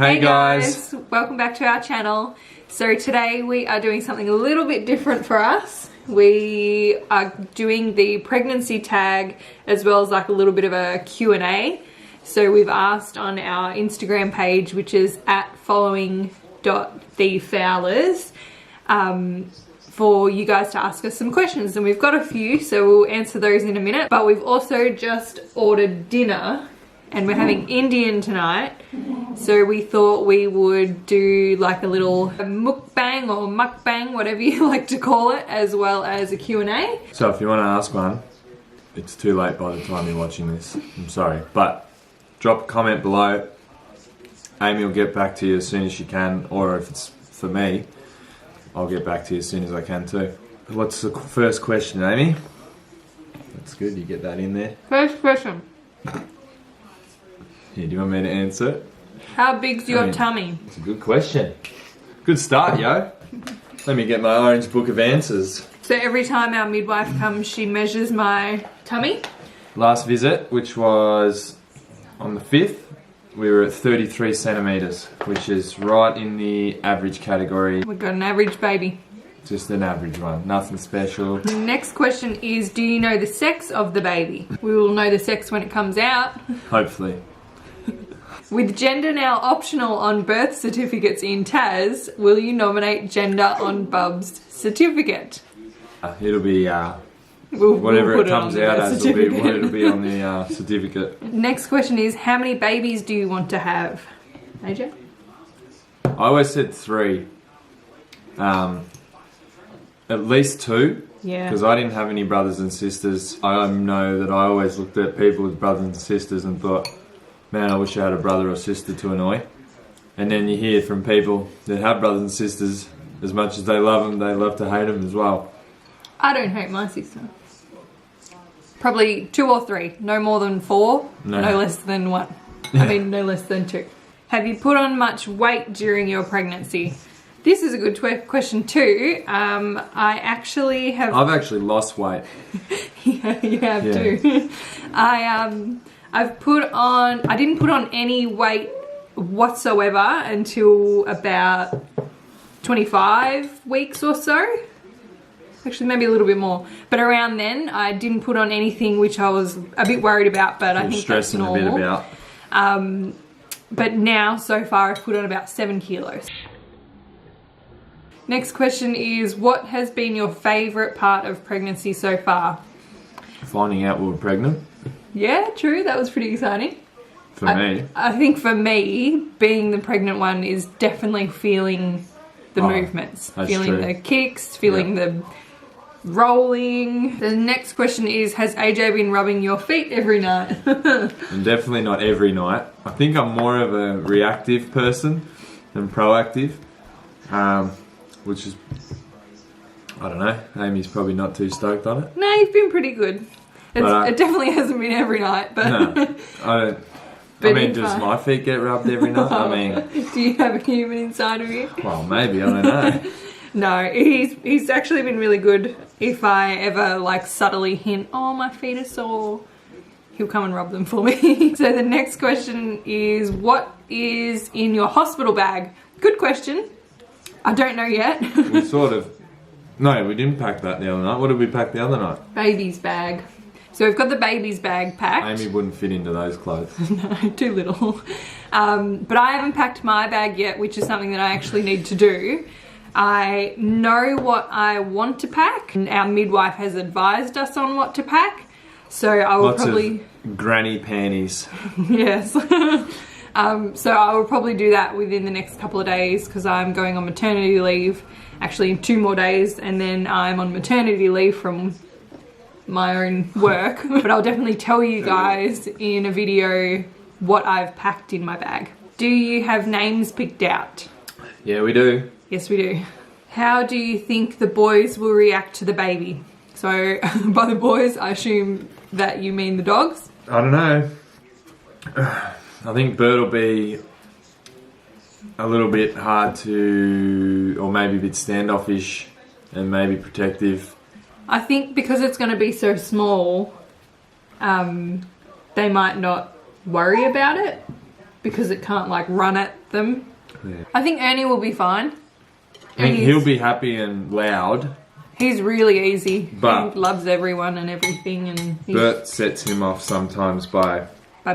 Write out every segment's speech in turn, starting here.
Hey guys, welcome back to our channel. So today we are doing something a little bit different for us. We are doing the pregnancy tag as well as like a little bit of a Q&A. So we've asked on our Instagram page, which is @following.thefowlers, for you guys to ask us some questions, and we've got a few, so we'll answer those in a minute. But we've also just ordered dinner and we're having Indian tonight, so we thought we would do like a little mukbang or mukbang, whatever you like to call it, as well as a Q&A. So if you want to ask one, it's too late by the time you're watching this. I'm sorry, but drop a comment below. Amy will get back to you as soon as she can, or if it's for me, I'll get back to you as soon as I can too. What's the first question, Amy? That's good, you get that in there. First question. Yeah, do you want me to answer it? How big's your tummy? It's a good question. Good start, yo. Let me get my orange book of answers. So every time our midwife comes, she measures my tummy. Last visit, which was on the 5th, we were at 33 centimetres, which is right in the average category. We've got an average baby. Just an average one, nothing special. The next question is, do you know the sex of the baby? We will know the sex when it comes out. Hopefully. With gender now optional on birth certificates in Tas, will you nominate gender on Bub's certificate? It'll be whatever it comes out as will be what it'll be on the certificate. Next question is, how many babies do you want to have? AJ? I always said 3. At least 2. Yeah. Because I didn't have any brothers and sisters. I know that I always looked at people with brothers and sisters and thought, man, I wish I had a brother or sister to annoy. And then you hear from people that have brothers and sisters, as much as they love them, they love to hate them as well. I don't hate my sister. Probably 2 or 3. No more than 4. No less than 1. I mean, no less than 2. Have you put on much weight during your pregnancy? This is a good question too. I actually have... I've actually lost weight. Yeah, you have too. I've put on... I didn't put on any weight whatsoever until about 25 weeks or so. Actually, maybe a little bit more. But around then, I didn't put on anything, which I was a bit worried about, but I think that's normal. Stressing a bit about. But now, so far, I've put on about 7 kilos. Next question is, what has been your favourite part of pregnancy so far? Finding out we were pregnant. Yeah, true. That was pretty exciting. For me. I think for me, being the pregnant one is definitely feeling the movements. Feeling the kicks, feeling the rolling. The next question is, has AJ been rubbing your feet every night? And definitely not every night. I think I'm more of a reactive person than proactive. Which is, I don't know, Amy's probably not too stoked on it. No, you've been pretty good. It definitely hasn't been every night, but... No, I don't... I mean, does my feet get rubbed every night? I mean... Do you have a human inside of you? Well, maybe, I don't know. No, he's actually been really good. If I ever, like, subtly hint, oh, my feet are sore, he'll come and rub them for me. So the next question is, what is in your hospital bag? Good question. I don't know yet. We sort of... No, we didn't pack that the other night. What did we pack the other night? Baby's bag. So we've got the baby's bag packed. Amy wouldn't fit into those clothes. No, too little. But I haven't packed my bag yet, which is something that I actually need to do. I know what I want to pack, and our midwife has advised us on what to pack. So I will probably... of granny panties. Yes. So I will probably do that within the next couple of days, because I'm going on maternity leave actually in 2 more days, and then I'm on maternity leave from my own work. But I'll definitely tell you guys in a video what I've packed in my bag. Do you have names picked out? Yeah, we do. Yes, we do. How do you think the boys will react to the baby? So by the boys, I assume that you mean the dogs? I don't know. I think Bert will be a little bit hard to, or maybe a bit standoffish and maybe protective. I think because it's going to be so small, they might not worry about it. because it can't like run at them. Yeah. I think Ernie will be fine. I think he'll be happy and loud. He's really easy. But he loves everyone and everything, and Bert sets him off sometimes by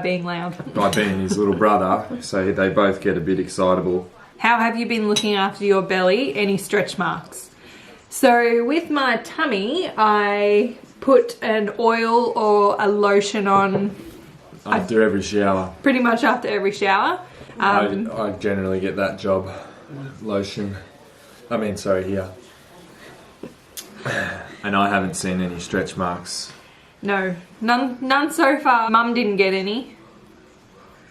being loud. By being his little brother, so they both get a bit excitable. How have you been looking after your belly? Any stretch marks? So with my tummy, I put an oil or a lotion on After every shower. pretty much after every shower. I generally get that job. Lotion. Here. And I haven't seen any stretch marks. No, none so far. Mum didn't get any,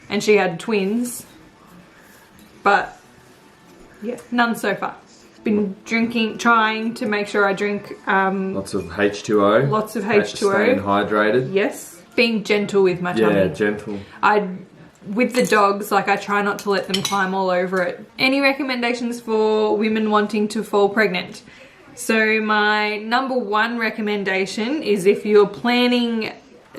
and she had twins, but yeah, none so far. Been trying to make sure I drink lots of H2O. Lots of H2O. Staying hydrated. Yes, being gentle with my tummy. Yeah, gentle. With the dogs, like I try not to let them climb all over it. Any recommendations for women wanting to fall pregnant? So my number one recommendation is, if you're planning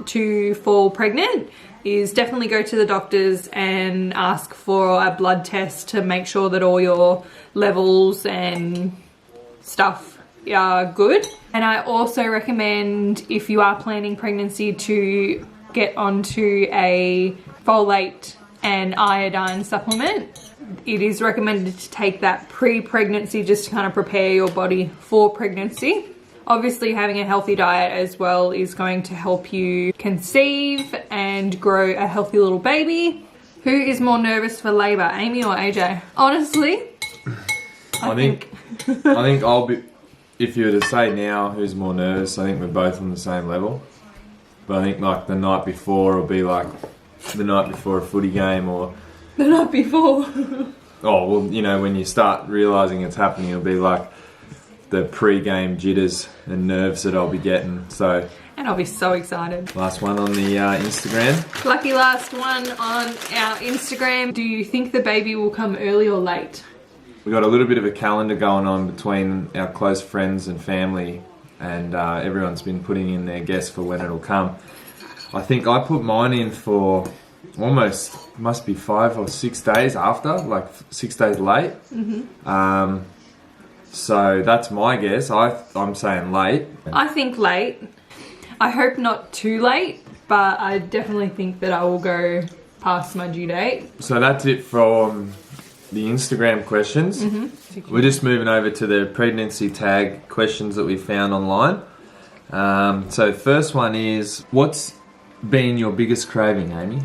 to fall pregnant, is definitely go to the doctors and ask for a blood test to make sure that all your levels and stuff are good. And I also recommend, if you are planning pregnancy, to get onto a folate and iodine supplement. It is recommended to take that pre-pregnancy just to kind of prepare your body for pregnancy. Obviously, having a healthy diet as well is going to help you conceive and grow a healthy little baby. Who is more nervous for labour, Amy or AJ? Honestly, I think I'll be. If you were to say now who's more nervous, I think we're both on the same level. But I think like the night before will be like the night before a footy game, or the night before. Oh, well, you know, when you start realising it's happening, it'll be like the pre-game jitters and nerves that I'll be getting. So, and I'll be so excited. Last one on the Instagram. Lucky last one on our Instagram. Do you think the baby will come early or late? We've got a little bit of a calendar going on between our close friends and family, and everyone's been putting in their guess for when it'll come. I think I put mine in for almost, must be 5 or 6 days after, like 6 days late. Mm-hmm. So that's my guess. I'm saying late. I think late. I hope not too late, but I definitely think that I will go past my due date. So that's it from the Instagram questions. Mm-hmm. We're just moving over to the pregnancy tag questions that we found online. So first one is, what's been your biggest craving, Amy?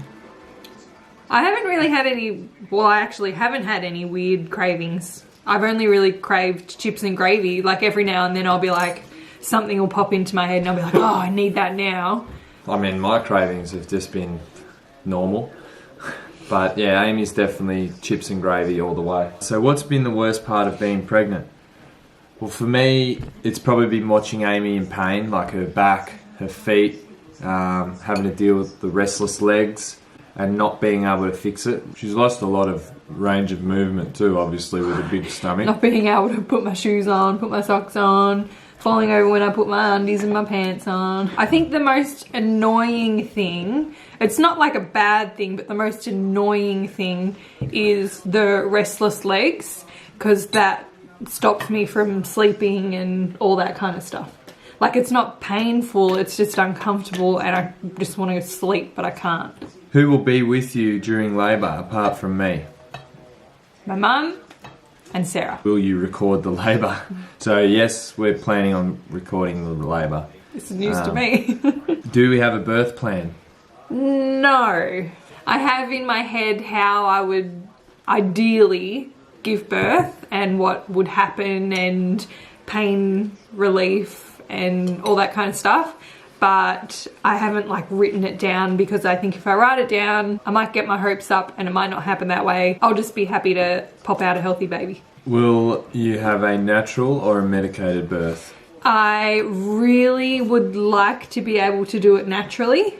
I haven't really had any, well, I actually haven't had any weird cravings. I've only really craved chips and gravy. Like every now and then I'll be like, something will pop into my head and I'll be like, oh, I need that now. I mean, my cravings have just been normal. But yeah, Amy's definitely chips and gravy all the way. So what's been the worst part of being pregnant? Well, for me, it's probably been watching Amy in pain, like her back, her feet, having to deal with the restless legs and not being able to fix it. She's lost a lot of range of movement too, obviously, with a big stomach. Not being able to put my shoes on, put my socks on, falling over when I put my undies and my pants on. I think the most annoying thing, it's not like a bad thing, but the most annoying thing is the restless legs, because that stops me from sleeping and all that kind of stuff. Like, it's not painful, it's just uncomfortable and I just want to sleep, but I can't. Who will be with you during labour apart from me? My mum and Sarah. Will you record the labour? So yes, we're planning on recording the labour. This is news to me. Do we have a birth plan? No. I have in my head how I would ideally give birth and what would happen and pain relief and all that kind of stuff. But I haven't like written it down, because I think if I write it down, I might get my hopes up and it might not happen that way. I'll just be happy to pop out a healthy baby. Will you have a natural or a medicated birth? I really would like to be able to do it naturally.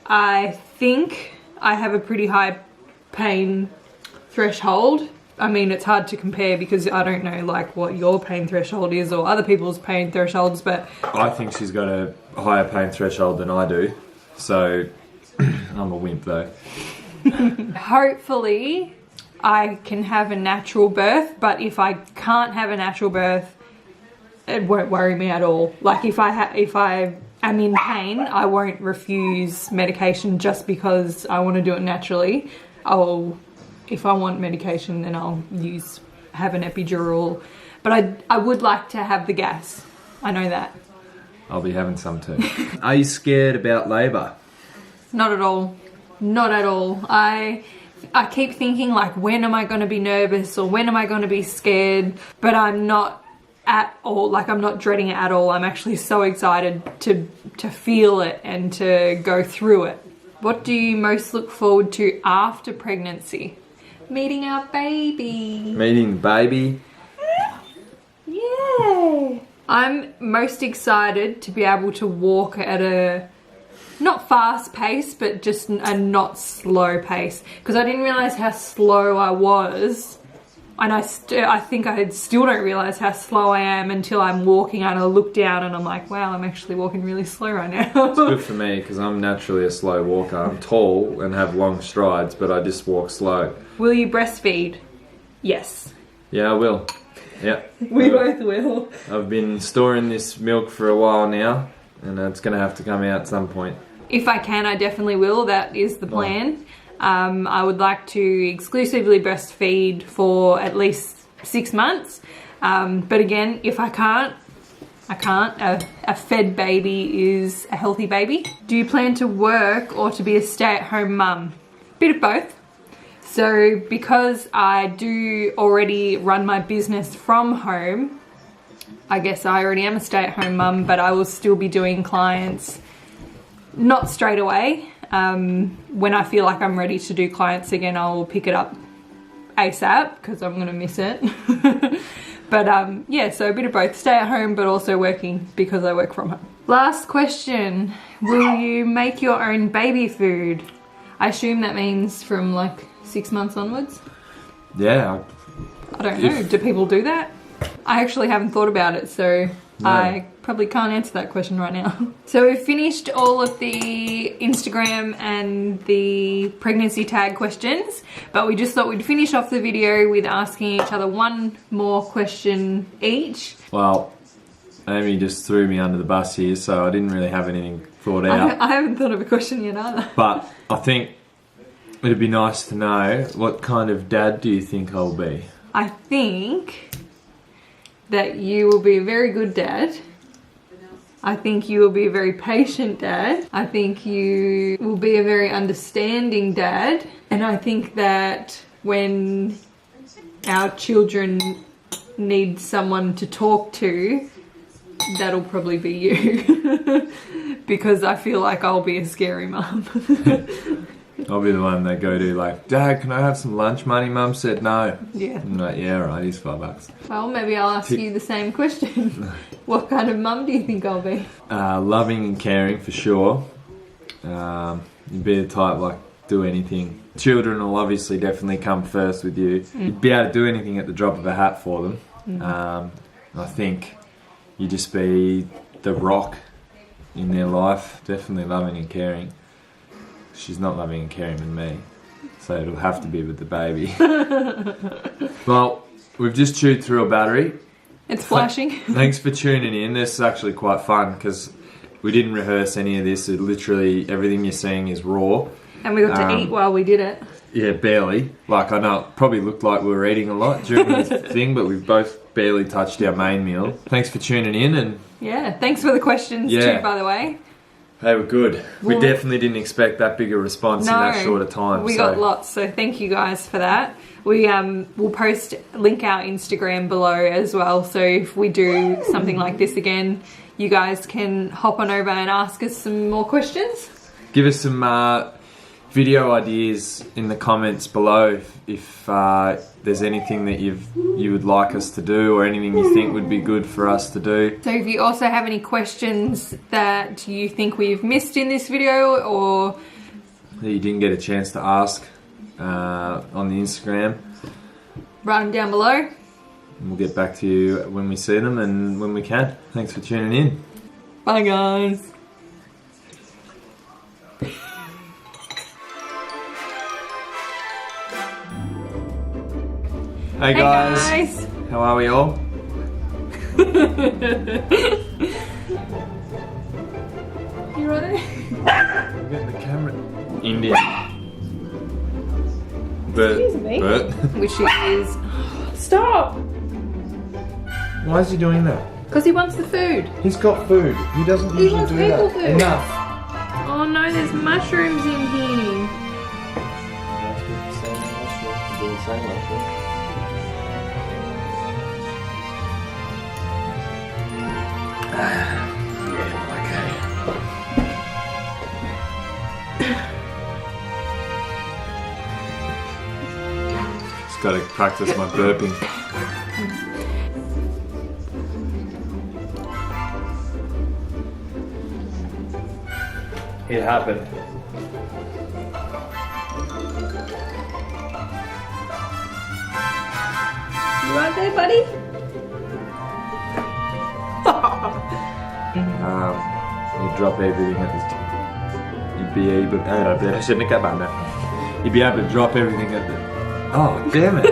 I think I have a pretty high pain threshold. I mean, it's hard to compare because I don't know like what your pain threshold is or other people's pain thresholds, but I think she's got a higher pain threshold than I do, so I'm a wimp though. Hopefully I can have a natural birth, but if I can't have a natural birth, it won't worry me at all. Like if I am in pain, I won't refuse medication just because I want to do it naturally. If I want medication, then I'll have an epidural. But I would like to have the gas. I know that. I'll be having some too. Are you scared about labour? Not at all. Not at all. I keep thinking like, when am I going to be nervous or when am I going to be scared? But I'm not at all. Like, I'm not dreading it at all. I'm actually so excited to feel it and to go through it. What do you most look forward to after pregnancy? Meeting our baby. Meeting the baby. Yay! I'm most excited to be able to walk at a not fast pace, but just a not slow pace. Because I didn't realise how slow I was. And I think I still don't realise how slow I am until I'm walking and I look down and I'm like, wow, I'm actually walking really slow right now. It's good for me because I'm naturally a slow walker. I'm tall and have long strides, but I just walk slow. Will you breastfeed? Yes. Yeah, I will. Yeah. We both will. I've been storing this milk for a while now, and it's going to have to come out at some point. If I can, I definitely will. That is the plan. I would like to exclusively breastfeed for at least 6 months. But again, if I can't, I can't. A fed baby is a healthy baby. Do you plan to work or to be a stay-at-home mum? Bit of both. So because I do already run my business from home, I guess I already am a stay-at-home mum, but I will still be doing clients not straight away. When I feel like I'm ready to do clients again, I'll pick it up ASAP because I'm going to miss it. But yeah, so a bit of both. Stay at home but also working because I work from home. Last question. Will you make your own baby food? I assume that means from like 6 months onwards? Yeah. I don't know. Do people do that? I actually haven't thought about it, so no. I probably can't answer that question right now. So we've finished all of the Instagram and the pregnancy tag questions, but we just thought we'd finish off the video with asking each other one more question each. Well, Amy just threw me under the bus here, so I didn't really have anything thought out. I haven't thought of a question yet either. But I think it'd be nice to know, what kind of dad do you think I'll be? I think that you will be a very good dad. I think you will be a very patient dad. I think you will be a very understanding dad. And I think that when our children need someone to talk to, that'll probably be you. Because I feel like I'll be a scary mum. I'll be the one they go to like, Dad, can I have some lunch money? Mum said no. Yeah. I'm like, yeah, all right, here's $5. Well, maybe I'll ask you the same question. What kind of mum do you think I'll be? Loving and caring for sure. You'd be the type like do anything. Children will obviously definitely come first with you. You'd be able to do anything at the drop of a hat for them. I think you'd just be the rock in their life. Definitely loving and caring. She's not loving and caring with me, so it'll have to be with the baby. Well, we've just chewed through a battery. It's flashing. Thanks for tuning in. This is actually quite fun because we didn't rehearse any of this. It literally, everything you're seeing is raw. And we got to eat while we did it. Yeah, barely. Like, I know it probably looked like we were eating a lot during this thing, but we've both barely touched our main meal. Thanks for tuning in. And yeah, thanks for the questions too, by the way. They were good. We definitely didn't expect that big a response in that short a time. We got lots, so thank you guys for that. We'll link our Instagram below as well, so if we do something like this again, you guys can hop on over and ask us some more questions. Give us some video ideas in the comments below if there's anything that you would like us to do or anything you think would be good for us to do. So if you also have any questions that you think we've missed in this video or that you didn't get a chance to ask on the Instagram, write them down below. And we'll get back to you when we see them and when we can. Thanks for tuning in. Bye guys. Hey guys. How are we all? You ready? I'm getting the camera. India. Excuse me. Bert. Which is. Stop! Why is he doing that? Because he wants the food. He's got food. He doesn't He usually wants do people that. food. Enough. Oh no, there's mushrooms in here. Just gotta practice my burping. It happened. You right there, buddy? You drop everything at this time. You'd be able. You'd be able to drop everything at the. Oh damn it!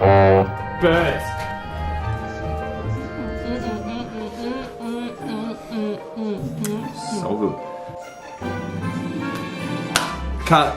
Oh, Bert. So good. Cut.